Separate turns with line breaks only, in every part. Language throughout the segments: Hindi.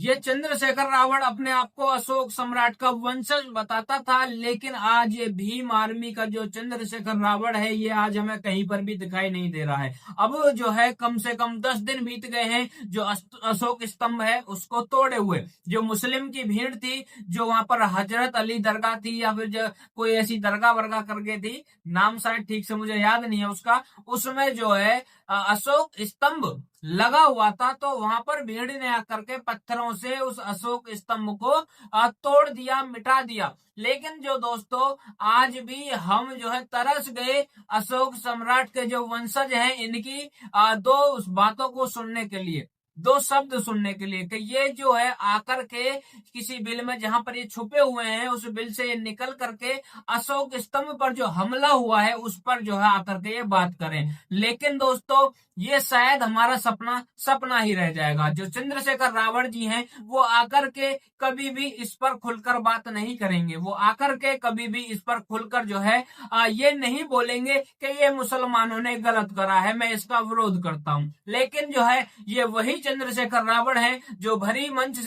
ये चंद्रशेखर रावण अपने आप को अशोक सम्राट का वंशज बताता था, लेकिन आज ये भीम आर्मी का जो चंद्रशेखर रावण है, ये आज हमें कहीं पर भी दिखाई नहीं दे रहा है। अब जो है कम से कम 10 दिन बीत गए हैं जो अशोक स्तंभ है उसको तोड़े हुए। जो मुस्लिम की भीड़ थी, जो वहां पर हजरत अली दरगाह थी या फिर जो कोई ऐसी दरगाह वर्गा करके थी, नाम शायद ठीक से मुझे याद नहीं है उसका, उसमें जो है अशोक स्तंभ लगा हुआ था। तो वहां पर भीड़ ने आकर के पत्थरों से उस अशोक स्तंभ को तोड़ दिया, मिटा दिया। लेकिन जो दोस्तों, आज भी हम जो है तरस गए अशोक सम्राट के जो वंशज हैं इनकी दो उस बातों को सुनने के लिए, दो शब्द सुनने के लिए, कि ये जो है आकर के किसी बिल में जहां पर ये छुपे हुए हैं उस बिल से ये निकल करके अशोक स्तंभ पर जो हमला हुआ है उस पर जो है आकर के ये बात करें। लेकिन दोस्तों, ये शायद हमारा सपना सपना ही रह जाएगा। जो चंद्रशेखर रावण जी हैं वो आकर के कभी भी इस पर खुलकर बात नहीं करेंगे। वो आकर के कभी भी इस पर खुलकर जो है ये नहीं बोलेंगे कि ये मुसलमानों ने गलत करा है, मैं इसका विरोध करता हूं। लेकिन जो है ये वही चंद्रशेखर रावण है जो भरे मंच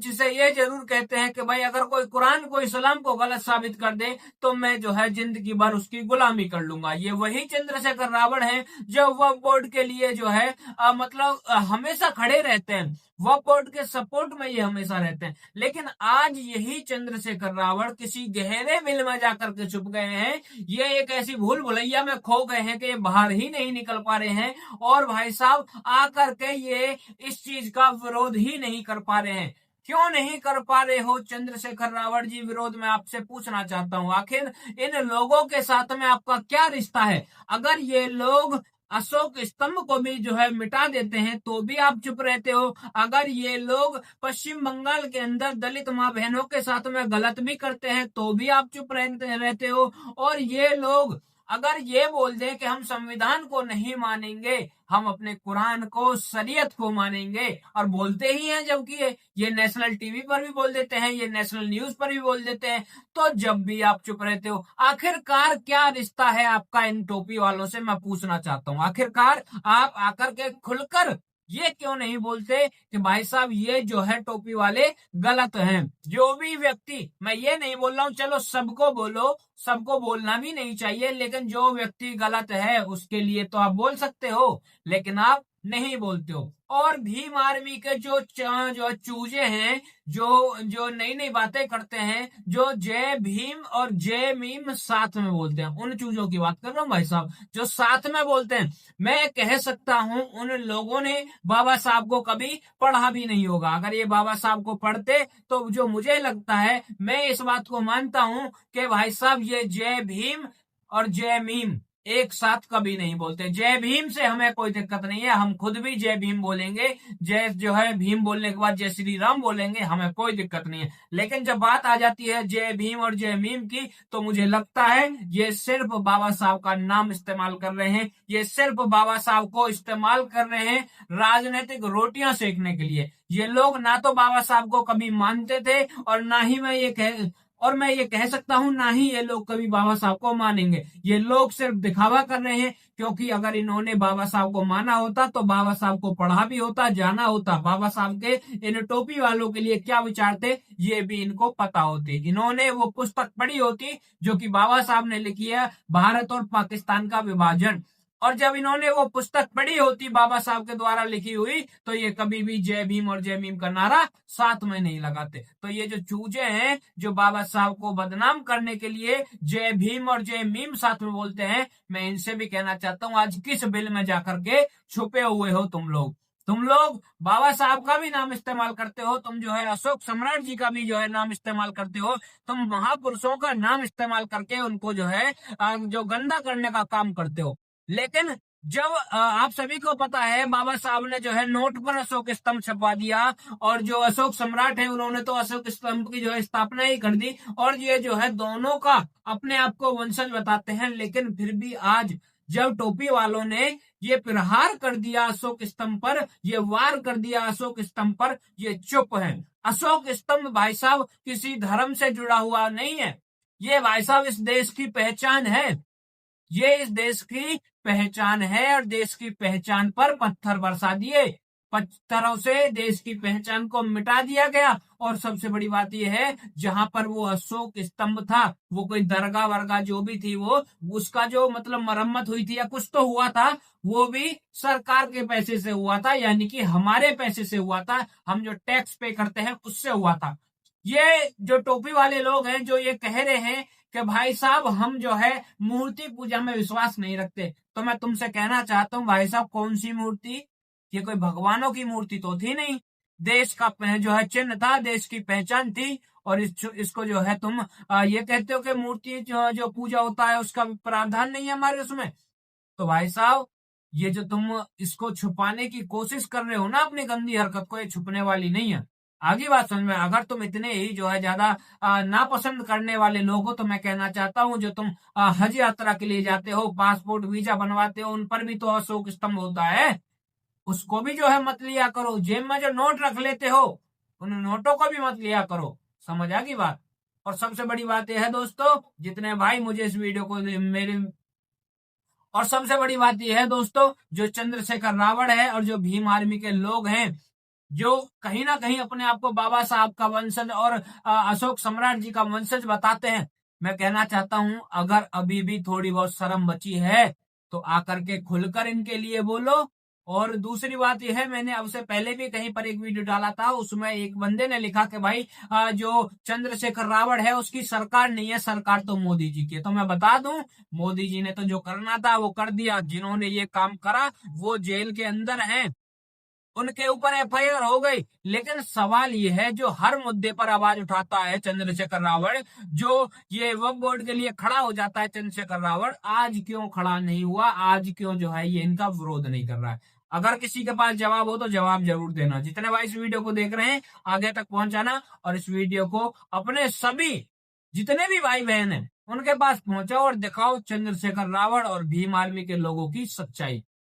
से ये जरूर कहते हैं कि भाई अगर कोई कुरान को इस्लाम को गलत साबित कर दे तो मैं जो है जिंदगी भर उसकी गुलामी कर लूंगा। ये वही चंद्रशेखर रावण है जो वक्फ बोर्ड के लिए जो है हमेशा खड़े रहते हैं, वक्फ बोर्ड के सपोर्ट में ये हमेशा रहते हैं। लेकिन आज यही चंद्रशेखर रावण किसी गहरे बिल में जाकर के छुप गए हैं। ये एक ऐसी भूल भुलैया में खो गए हैं कि ये बाहर ही नहीं निकल पा रहे हैं। और भाई साहब, आकर के ये इस चीज का विरोध ही नहीं कर पा रहे हैं। क्यों नहीं कर पा रहे हो चंद्रशेखर रावण जी? विरोध में आपसे पूछना चाहता हूं, आखिर इन लोगों के साथ में आपका क्या रिश्ता है? अगर ये लोग अशोक स्तंभ को भी जो है मिटा देते हैं तो भी आप चुप रहते हो। अगर ये लोग पश्चिम बंगाल के अंदर दलित माँ बहनों के साथ में गलत भी करते हैं तो भी आप चुप रहते हो। और ये लोग अगर ये बोल दें कि हम संविधान को नहीं मानेंगे, हम अपने कुरान को, शरीयत को मानेंगे, और बोलते ही हैं, जबकि ये नेशनल टीवी पर भी बोल देते हैं, ये नेशनल न्यूज पर भी बोल देते हैं, तो जब भी आप चुप रहते हो। आखिरकार क्या रिश्ता है आपका इन टोपी वालों से, मैं पूछना चाहता हूँ। आखिरकार आप आकर के खुलकर ये क्यों नहीं बोलते कि भाई साहब ये जो है टोपी वाले गलत हैं? जो भी व्यक्ति, मैं ये नहीं बोल रहा हूं चलो सबको बोलो, सबको बोलना भी नहीं चाहिए, लेकिन जो व्यक्ति गलत है उसके लिए तो आप बोल सकते हो, लेकिन आप नहीं बोलते हो। और भीम आर्मी के जो चूजे हैं, जो जो नई नई बातें करते हैं, जो जय भीम और जय मीम साथ में बोलते हैं, उन चूजों की बात कर रहा हूं भाई साहब, जो साथ में बोलते हैं। मैं कह सकता हूं उन लोगों ने बाबा साहब को कभी पढ़ा भी नहीं होगा। अगर ये बाबा साहब को पढ़ते तो जो मुझे लगता है, मैं इस बात को मानता हूं कि भाई साहब ये जय भीम और जय मीम एक साथ कभी नहीं बोलते। जय भीम से हमें कोई दिक्कत नहीं है, हम खुद भी जय भीम बोलेंगे, जय जो है भीम बोलने के बाद जय श्री राम बोलेंगे, हमें कोई दिक्कत नहीं है। लेकिन जब बात आ जाती है जय भीम और जय मीम की, तो मुझे लगता है ये सिर्फ बाबा साहब का नाम इस्तेमाल कर रहे हैं, ये सिर्फ बाबा साहब को इस्तेमाल कर रहे हैं राजनीतिक रोटियां सेकने के लिए। ये लोग ना तो बाबा साहब को कभी मानते थे, और मैं ये कह सकता हूं ना ही ये लोग कभी बाबा साहब को मानेंगे। ये लोग सिर्फ दिखावा कर रहे हैं, क्योंकि अगर इन्होंने बाबा साहब को माना होता तो बाबा साहब को पढ़ा भी होता, जाना होता, बाबा साहब के इन टोपी वालों के लिए क्या विचार थे ये भी इनको पता होती, इन्होंने वो पुस्तक पढ़ी होती जो कि बाबा साहब ने लिखी है, भारत और पाकिस्तान का विभाजन। और जब इन्होंने वो पुस्तक पढ़ी होती बाबा साहब के द्वारा लिखी हुई, तो ये कभी भी जय भीम और जय मीम का नारा साथ में नहीं लगाते। तो ये जो चूजे हैं जो बाबा साहब को बदनाम करने के लिए जय भीम और जय मीम साथ में बोलते हैं, मैं इनसे भी कहना चाहता हूँ आज किस बिल में जाकर के छुपे हुए हो तुम लोग बाबा साहब का भी नाम इस्तेमाल करते हो, तुम जो है अशोक सम्राट जी का भी जो है नाम इस्तेमाल करते हो, तुम महापुरुषों का नाम इस्तेमाल करके उनको जो है जो गंदा करने का काम करते हो। लेकिन जब आप सभी को पता है बाबा साहब ने जो है नोट पर अशोक स्तंभ छपवा दिया, और जो अशोक सम्राट है उन्होंने तो अशोक स्तंभ की जो है स्थापना ही कर दी, और ये जो है दोनों का अपने आप को वंशज बताते हैं। लेकिन फिर भी आज जब टोपी वालों ने ये प्रहार कर दिया अशोक स्तंभ पर, ये वार कर दिया अशोक स्तंभ पर, ये चुप है। अशोक स्तंभ भाई साहब किसी धर्म से जुड़ा हुआ नहीं है, ये भाई साहब इस देश की पहचान है, ये इस देश की पहचान है, और देश की पहचान पर पत्थर बरसा दिए। तरह से देश की पहचान को मिटा दिया गया। और सबसे बड़ी बात यह है, जहां पर वो अशोक स्तंभ था, वो कोई दरगाह वरगाह जो भी थी, वो उसका जो मतलब मरम्मत हुई थी या कुछ तो हुआ था, वो भी सरकार के पैसे से हुआ था, यानी कि हमारे पैसे से हुआ था, हम जो टैक्स पे करते हैं उससे हुआ था। ये जो टोपी वाले लोग हैं जो ये कह रहे हैं कि भाई साहब हम जो है मूर्ति पूजा में विश्वास नहीं रखते, तो मैं तुमसे कहना चाहता हूँ भाई साहब, कौन सी मूर्ति? ये कोई भगवानों की मूर्ति तो थी नहीं, देश का जो है चिन्ह था, देश की पहचान थी। और इसको जो है तुम ये कहते हो कि मूर्ति जो पूजा होता है उसका प्रावधान नहीं है हमारे उसमें। तो भाई साहब, ये जो तुम इसको छुपाने की कोशिश कर रहे हो ना अपनी गंदी हरकत को, ये छुपने वाली नहीं है। आगे बात समझ में, अगर तुम इतने ही जो है ज्यादा नापसंद करने वाले लोग हो, तो मैं कहना चाहता हूँ जो तुम हज यात्रा के लिए जाते हो, पासपोर्ट वीजा बनवाते हो, उन पर भी तो अशोक स्तंभ होता है, उसको भी जो है मत लिया करो। जेब में जो नोट रख लेते हो, उन नोटों को भी मत लिया करो। समझ आ गई बात? और सबसे बड़ी बात यह है दोस्तों, जितने भाई मुझे इस वीडियो को मेरे और सबसे बड़ी बात यह है दोस्तों, जो चंद्रशेखर रावण है और जो भीम आर्मी के लोग हैं, जो कहीं ना कहीं अपने आप को बाबा साहब का वंशज और अशोक सम्राट जी का वंशज बताते हैं, मैं कहना चाहता हूं अगर अभी भी थोड़ी बहुत शर्म बची है तो आकर के खुलकर इनके लिए बोलो। और दूसरी बात यह है, मैंने अब से पहले भी कहीं पर एक वीडियो डाला था, उसमें एक बंदे ने लिखा कि भाई जो चंद्रशेखर रावण है उसकी सरकार नहीं है, सरकार तो मोदी जी की है। तो मैं बता दूं, मोदी जी ने तो जो करना था वो कर दिया, जिन्होंने ये काम करा वो जेल के अंदर हैं, उनके ऊपर एफआईआर हो गई। लेकिन सवाल यह है, जो हर मुद्दे पर आवाज उठाता है चंद्रशेखर रावण, जो ये वक्फ बोर्ड के लिए खड़ा हो जाता है चंद्रशेखर रावण, आज क्यों खड़ा नहीं हुआ? आज क्यों जो है ये इनका विरोध नहीं कर रहा है? अगर किसी के पास जवाब हो तो जवाब जरूर देना। जितने भाई इस वीडियो को देख रहे हैं आगे तक पहुंचाना, और इस वीडियो को अपने सभी जितने भी भाई बहन हैं उनके पास पहुंचाओ और दिखाओ चंद्रशेखर रावण और भीम आर्मी के लोगों की सच्चाई।